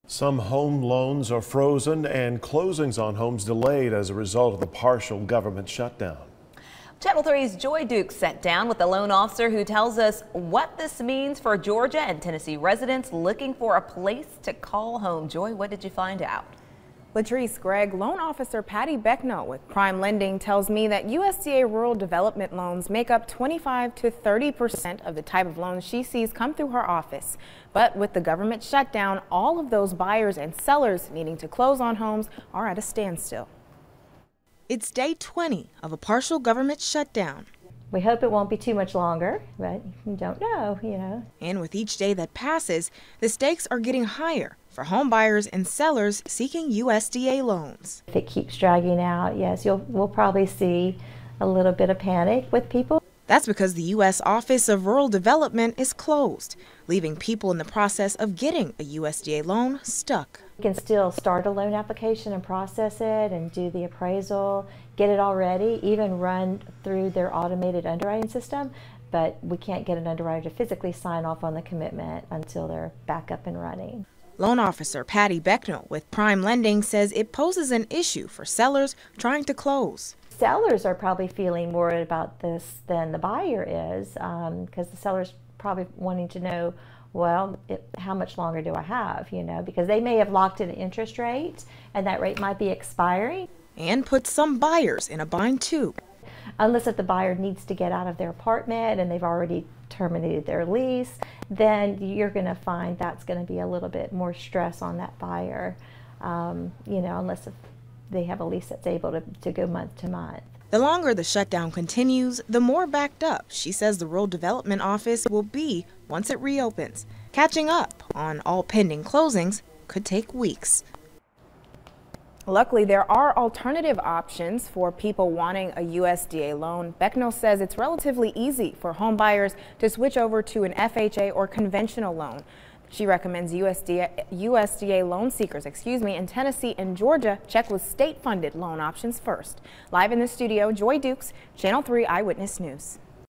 Some home loans are frozen and closings on homes delayed as a result of the partial government shutdown. Channel 3's Joy Dukes sat down with a loan officer who tells us what this means for Georgia and Tennessee residents looking for a place to call home. Joy, what did you find out? Latrice, Greg, loan officer Patty Becknell with Prime Lending tells me that USDA rural development loans make up 25 to 30% of the type of loans she sees come through her office. But with the government shutdown, all of those buyers and sellers needing to close on homes are at a standstill. It's day 20 of a partial government shutdown. We hope it won't be too much longer, but you don't know, And with each day that passes, the stakes are getting higher for home buyers and sellers seeking USDA loans. If it keeps dragging out, yes, we'll probably see a little bit of panic with people. That's because the U.S. Office of Rural Development is closed, leaving people in the process of getting a USDA loan stuck. You can still start a loan application and process it and do the appraisal, get it all ready, even run through their automated underwriting system, but we can't get an underwriter to physically sign off on the commitment until they're back up and running. Loan officer Patty Becknell with Prime Lending says it poses an issue for sellers trying to close. Sellers are probably feeling more about this than the buyer is, because the seller's probably wanting to know, well, how much longer do I have, because they may have locked in an interest rate and that rate might be expiring. And put some buyers in a bind too. Unless if the buyer needs to get out of their apartment and they've already terminated their lease, then you're going to find that's going to be a little bit more stress on that buyer, unless if they have a lease that's able to go month to month. The longer the shutdown continues, the more backed up she says the Rural Development Office will be once it reopens. Catching up on all pending closings could take weeks. Luckily, there are alternative options for people wanting a USDA loan. Becknell says it's relatively easy for home buyers to switch over to an FHA or conventional loan. She recommends USDA loan seekers, in Tennessee and Georgia check with state-funded loan options first. Live in the studio, Joy Dukes, Channel 3 Eyewitness News.